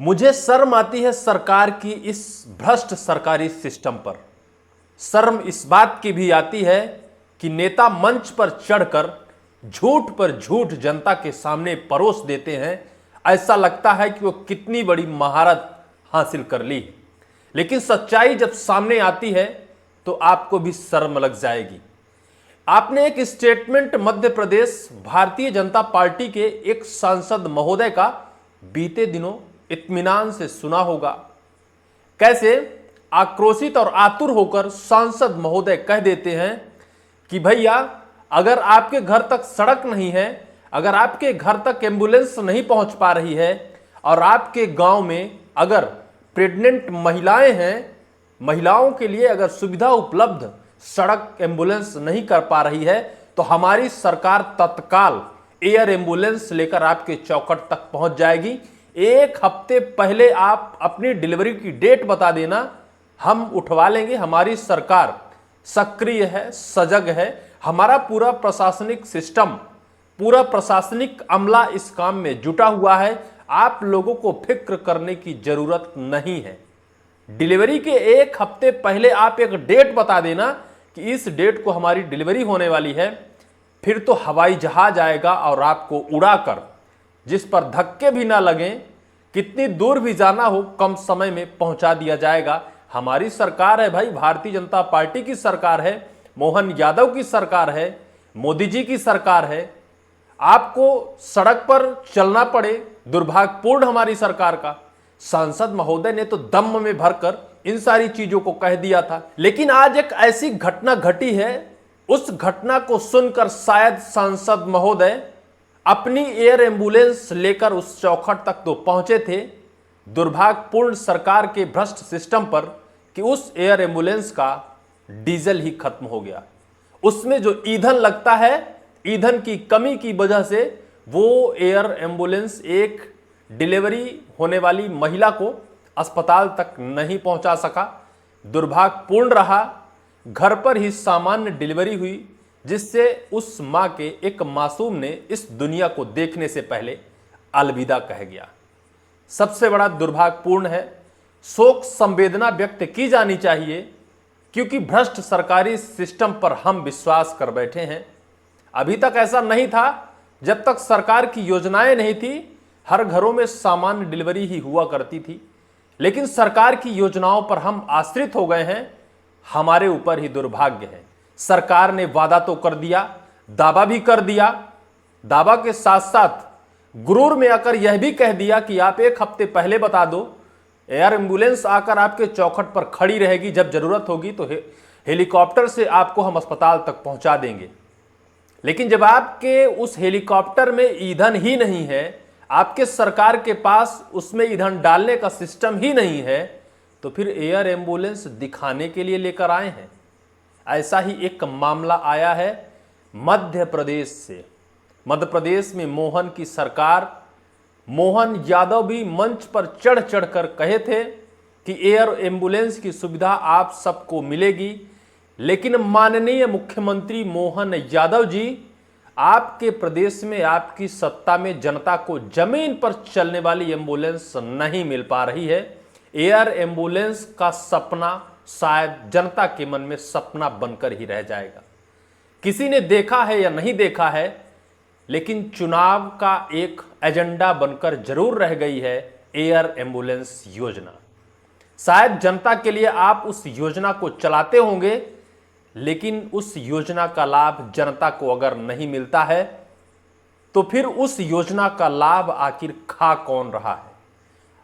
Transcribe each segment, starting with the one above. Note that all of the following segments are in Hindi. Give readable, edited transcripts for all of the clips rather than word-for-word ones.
मुझे शर्म आती है सरकार की इस भ्रष्ट सरकारी सिस्टम पर। शर्म इस बात की भी आती है कि नेता मंच पर चढ़कर झूठ पर झूठ जनता के सामने परोस देते हैं। ऐसा लगता है कि वो कितनी बड़ी महारत हासिल कर ली, लेकिन सच्चाई जब सामने आती है तो आपको भी शर्म लग जाएगी। आपने एक स्टेटमेंट मध्य प्रदेश भारतीय जनता पार्टी के एक सांसद महोदय का बीते दिनों इत्मीनान से सुना होगा। कैसे आक्रोशित और आतुर होकर सांसद महोदय कह देते हैं कि भैया, अगर आपके घर तक सड़क नहीं है, अगर आपके घर तक एम्बुलेंस नहीं पहुंच पा रही है और आपके गांव में अगर प्रेग्नेंट महिलाएं हैं, महिलाओं के लिए अगर सुविधा उपलब्ध सड़क एम्बुलेंस नहीं कर पा रही है, तो हमारी सरकार तत्काल एयर एम्बुलेंस लेकर आपके चौखट तक पहुंच जाएगी। एक हफ्ते पहले आप अपनी डिलीवरी की डेट बता देना, हम उठवा लेंगे। हमारी सरकार सक्रिय है, सजग है। हमारा पूरा प्रशासनिक सिस्टम, पूरा प्रशासनिक अमला इस काम में जुटा हुआ है। आप लोगों को फिक्र करने की जरूरत नहीं है। डिलीवरी के एक हफ्ते पहले आप एक डेट बता देना कि इस डेट को हमारी डिलीवरी होने वाली है, फिर तो हवाई जहाज आएगा और आपको उड़ाकर, जिस पर धक्के भी ना लगें, कितनी दूर भी जाना हो, कम समय में पहुंचा दिया जाएगा। हमारी सरकार है भाई, भारतीय जनता पार्टी की सरकार है, मोहन यादव की सरकार है, मोदी जी की सरकार है। आपको सड़क पर चलना पड़े, दुर्भाग्यपूर्ण हमारी सरकार का। सांसद महोदय ने तो दम में भरकर इन सारी चीजों को कह दिया था, लेकिन आज एक ऐसी घटना घटी है, उस घटना को सुनकर शायद सांसद महोदय अपनी एयर एम्बुलेंस लेकर उस चौखट तक तो पहुंचे थे। दुर्भाग्यपूर्ण सरकार के भ्रष्ट सिस्टम पर कि उस एयर एम्बुलेंस का डीजल ही खत्म हो गया। उसमें जो ईंधन लगता है, ईंधन की कमी की वजह से वो एयर एम्बुलेंस एक डिलीवरी होने वाली महिला को अस्पताल तक नहीं पहुंचा सका। दुर्भाग्यपूर्ण रहा, घर पर ही सामान्य डिलीवरी हुई, जिससे उस मां के एक मासूम ने इस दुनिया को देखने से पहले अलविदा कह गया। सबसे बड़ा दुर्भाग्यपूर्ण है। शोक संवेदना व्यक्त की जानी चाहिए, क्योंकि भ्रष्ट सरकारी सिस्टम पर हम विश्वास कर बैठे हैं। अभी तक ऐसा नहीं था, जब तक सरकार की योजनाएं नहीं थी, हर घरों में सामान्य डिलीवरी ही हुआ करती थी। लेकिन सरकार की योजनाओं पर हम आश्रित हो गए हैं, हमारे ऊपर ही दुर्भाग्य है। सरकार ने वादा तो कर दिया, दावा भी कर दिया, दावा के साथ साथ गुरूर में आकर यह भी कह दिया कि आप एक हफ्ते पहले बता दो, एयर एम्बुलेंस आकर आपके चौखट पर खड़ी रहेगी, जब जरूरत होगी तो हेलीकॉप्टर से आपको हम अस्पताल तक पहुंचा देंगे। लेकिन जब आपके उस हेलीकॉप्टर में ईंधन ही नहीं है, आपके सरकार के पास उसमें ईंधन डालने का सिस्टम ही नहीं है, तो फिर एयर एम्बुलेंस दिखाने के लिए लेकर आए हैं। ऐसा ही एक मामला आया है मध्य प्रदेश से। मध्य प्रदेश में मोहन की सरकार, मोहन यादव भी मंच पर चढ़ चढ़कर कहे थे कि एयर एम्बुलेंस की सुविधा आप सबको मिलेगी। लेकिन माननीय मुख्यमंत्री मोहन यादव जी, आपके प्रदेश में, आपकी सत्ता में जनता को जमीन पर चलने वाली एम्बुलेंस नहीं मिल पा रही है। एयर एम्बुलेंस का सपना शायद जनता के मन में सपना बनकर ही रह जाएगा। किसी ने देखा है या नहीं देखा है, लेकिन चुनाव का एक एजेंडा बनकर जरूर रह गई है एयर एम्बुलेंस योजना। शायद जनता के लिए आप उस योजना को चलाते होंगे, लेकिन उस योजना का लाभ जनता को अगर नहीं मिलता है, तो फिर उस योजना का लाभ आखिर खा कौन रहा है?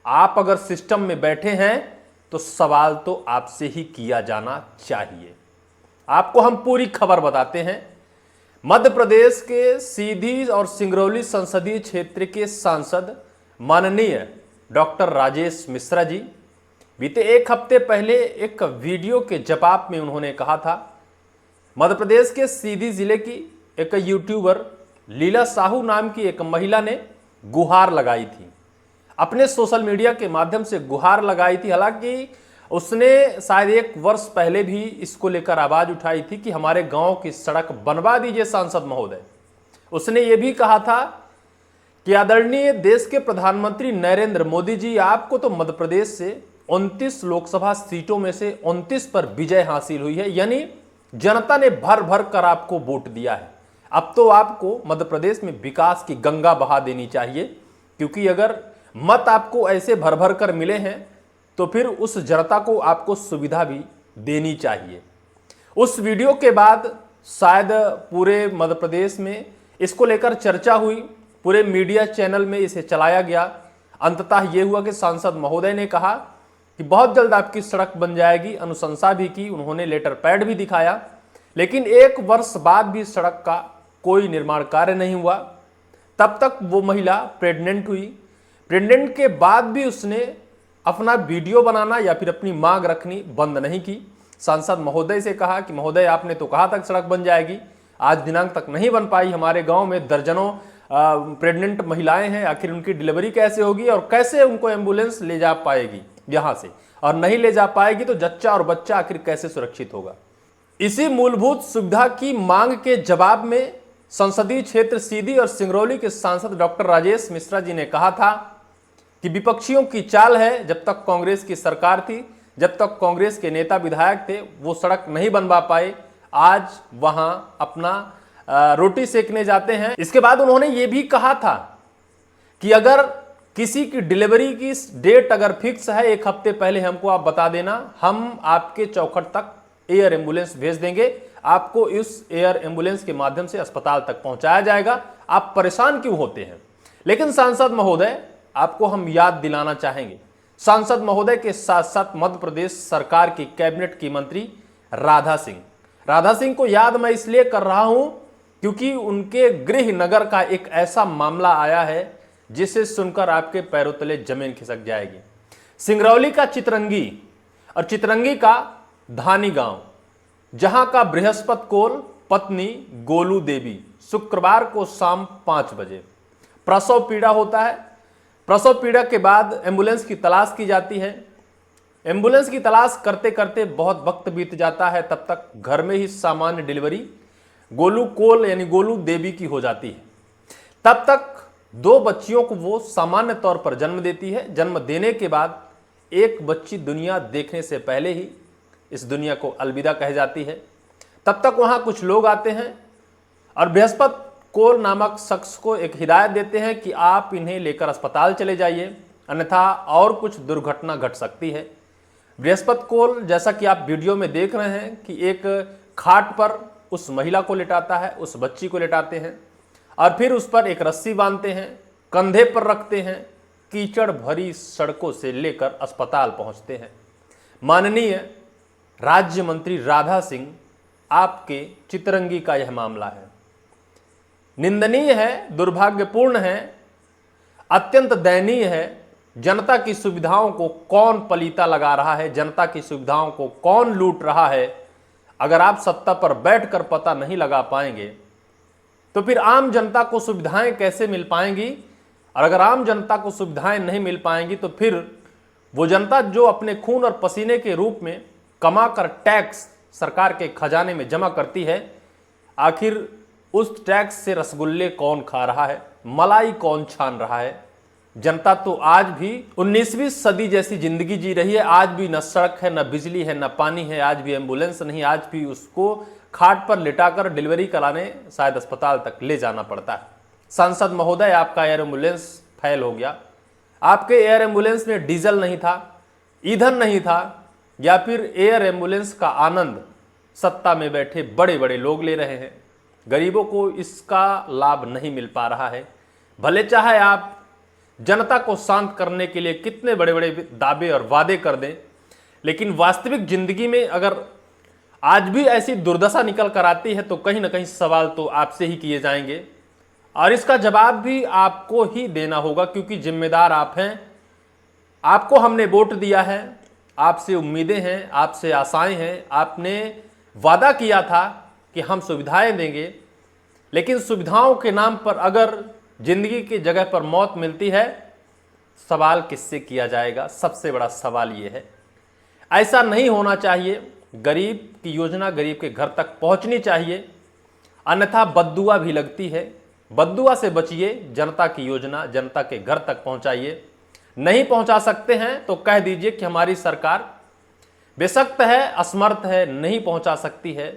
आप अगर सिस्टम में बैठे हैं तो सवाल तो आपसे ही किया जाना चाहिए। आपको हम पूरी खबर बताते हैं। मध्य प्रदेश के सीधी और सिंगरौली संसदीय क्षेत्र के सांसद माननीय डॉक्टर राजेश मिश्रा जी, बीते एक हफ्ते पहले एक वीडियो के जवाब में उन्होंने कहा था, मध्य प्रदेश के सीधी जिले की एक यूट्यूबर लीला साहू नाम की एक महिला ने गुहार लगाई थी, अपने सोशल मीडिया के माध्यम से गुहार लगाई थी। हालांकि उसने शायद एक वर्ष पहले भी इसको लेकर आवाज उठाई थी कि हमारे गांव की सड़क बनवा दीजिए सांसद महोदय। उसने ये भी कहा था कि आदरणीय देश के प्रधानमंत्री नरेंद्र मोदी जी, आपको तो मध्य प्रदेश से 29 लोकसभा सीटों में से 29 पर विजय हासिल हुई है, यानी जनता ने भर भर कर आपको वोट दिया है। अब तो आपको मध्य प्रदेश में विकास की गंगा बहा देनी चाहिए, क्योंकि अगर मत आपको ऐसे भर भर कर मिले हैं तो फिर उस जनता को आपको सुविधा भी देनी चाहिए। उस वीडियो के बाद शायद पूरे मध्य प्रदेश में इसको लेकर चर्चा हुई, पूरे मीडिया चैनल में इसे चलाया गया। अंततः यह हुआ कि सांसद महोदय ने कहा कि बहुत जल्द आपकी सड़क बन जाएगी, अनुशंसा भी की, उन्होंने लेटर पैड भी दिखाया, लेकिन 1 वर्ष बाद भी सड़क का कोई निर्माण कार्य नहीं हुआ। तब तक वो महिला प्रेग्नेंट हुई। प्रेग्नेंट के बाद भी उसने अपना वीडियो बनाना या फिर अपनी मांग रखनी बंद नहीं की। सांसद महोदय से कहा कि महोदय, आपने तो कहा था सड़क बन जाएगी, आज दिनांक तक नहीं बन पाई। हमारे गांव में दर्जनों प्रेग्नेंट महिलाएं हैं, आखिर उनकी डिलीवरी कैसे होगी और कैसे उनको एम्बुलेंस ले जा पाएगी यहां से, और नहीं ले जा पाएगी तो जच्चा और बच्चा आखिर कैसे सुरक्षित होगा। इसी मूलभूत सुविधा की मांग के जवाब में संसदीय क्षेत्र सीधी और सिंगरौली के सांसद डॉक्टर राजेश मिश्रा जी ने कहा था कि विपक्षियों की चाल है, जब तक कांग्रेस की सरकार थी, जब तक कांग्रेस के नेता विधायक थे, वो सड़क नहीं बनवा पाए, आज वहां अपना रोटी सेकने जाते हैं। इसके बाद उन्होंने ये भी कहा था कि अगर किसी की डिलीवरी की डेट अगर फिक्स है, 1 हफ्ते पहले हमको आप बता देना, हम आपके चौखट तक एयर एम्बुलेंस भेज देंगे, आपको इस एयर एम्बुलेंस के माध्यम से अस्पताल तक पहुंचाया जाएगा, आप परेशान क्यों होते हैं। लेकिन सांसद महोदय, आपको हम याद दिलाना चाहेंगे, सांसद महोदय के साथ साथ मध्य प्रदेश सरकार की कैबिनेट की मंत्री राधा सिंह को याद मैं इसलिए कर रहा हूं क्योंकि उनके गृह नगर का एक ऐसा मामला आया है जिसे सुनकर आपके पैरों तले जमीन खिसक जाएगी। सिंगरौली का चितरंगी और चितरंगी का धानी गांव, जहां का बृहस्पति कौल पत्नी गोलू देवी शुक्रवार को शाम 5 बजे प्रसव पीड़ा होता है। प्रसव पीड़ा के बाद एम्बुलेंस की तलाश की जाती है। एम्बुलेंस की तलाश करते करते बहुत वक्त बीत जाता है, तब तक घर में ही सामान्य डिलीवरी गोलू कौल यानी गोलू देवी की हो जाती है। तब तक 2 बच्चियों को वो सामान्य तौर पर जन्म देती है। जन्म देने के बाद एक बच्ची दुनिया देखने से पहले ही इस दुनिया को अलविदा कह जाती है। तब तक वहां कुछ लोग आते हैं और बृहस्पति कौल नामक शख्स को एक हिदायत देते हैं कि आप इन्हें लेकर अस्पताल चले जाइए, अन्यथा और कुछ दुर्घटना घट सकती है। बृहस्पति कौल, जैसा कि आप वीडियो में देख रहे हैं, कि एक खाट पर उस महिला को लिटाता है, उस बच्ची को लिटाते हैं और फिर उस पर एक रस्सी बांधते हैं, कंधे पर रखते हैं, कीचड़ भरी सड़कों से लेकर अस्पताल पहुंचते हैं। माननीय राज्य मंत्री राधा सिंह, आपके चितरंगी का यह मामला है, निंदनीय है, दुर्भाग्यपूर्ण है, अत्यंत दयनीय है। जनता की सुविधाओं को कौन पलीता लगा रहा है, जनता की सुविधाओं को कौन लूट रहा है, अगर आप सत्ता पर बैठकर पता नहीं लगा पाएंगे तो फिर आम जनता को सुविधाएं कैसे मिल पाएंगी। और अगर आम जनता को सुविधाएं नहीं मिल पाएंगी तो फिर वो जनता जो अपने खून और पसीने के रूप में कमाकर टैक्स सरकार के खजाने में जमा करती है, आखिर उस टैक्स से रसगुल्ले कौन खा रहा है, मलाई कौन छान रहा है। जनता तो आज भी 19वीं सदी जैसी जिंदगी जी रही है। आज भी न सड़क है, न बिजली है, न पानी है, आज भी एम्बुलेंस नहीं, आज भी उसको खाट पर लिटाकर डिलीवरी कराने शायद अस्पताल तक ले जाना पड़ता है। सांसद महोदय, आपका एयर एम्बुलेंस फेल हो गया। आपके एयर एम्बुलेंस में डीजल नहीं था, ईंधन नहीं था, या फिर एयर एम्बुलेंस का आनंद सत्ता में बैठे बड़े बड़े लोग ले रहे हैं। गरीबों को इसका लाभ नहीं मिल पा रहा है। भले चाहे आप जनता को शांत करने के लिए कितने बड़े बड़े दावे और वादे कर दें, लेकिन वास्तविक जिंदगी में अगर आज भी ऐसी दुर्दशा निकल कर आती है तो कहीं ना कहीं सवाल तो आपसे ही किए जाएंगे और इसका जवाब भी आपको ही देना होगा, क्योंकि जिम्मेदार आप हैं। आपको हमने वोट दिया है, आपसे उम्मीदें हैं, आपसे आशाएं हैं। आपने वादा किया था कि हम सुविधाएं देंगे, लेकिन सुविधाओं के नाम पर अगर जिंदगी की जगह पर मौत मिलती है, सवाल किससे किया जाएगा। सबसे बड़ा सवाल ये है। ऐसा नहीं होना चाहिए। गरीब की योजना गरीब के घर तक पहुंचनी चाहिए, अन्यथा बद्दुआ भी लगती है बद्दुआ से बचिए, जनता की योजना जनता के घर तक पहुंचाइए। नहीं पहुंचा सकते हैं तो कह दीजिए कि हमारी सरकार बेसख्त है, असमर्थ है, नहीं पहुंचा सकती है।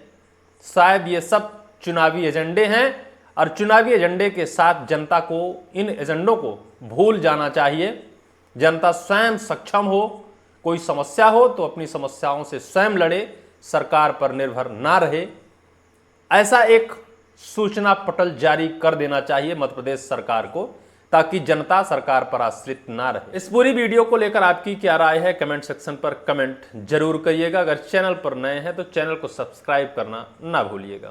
शायद ये सब चुनावी एजेंडे हैं और चुनावी एजेंडे के साथ जनता को इन एजेंडों को भूल जाना चाहिए। जनता स्वयं सक्षम हो, कोई समस्या हो तो अपनी समस्याओं से स्वयं लड़े, सरकार पर निर्भर ना रहे। ऐसा एक सूचना पटल जारी कर देना चाहिए मध्य प्रदेश सरकार को, ताकि जनता सरकार पर आश्रित ना रहे। इस पूरी वीडियो को लेकर आपकी क्या राय है, कमेंट सेक्शन पर कमेंट जरूर करिएगा। अगर चैनल पर नए हैं तो चैनल को सब्सक्राइब करना ना भूलिएगा।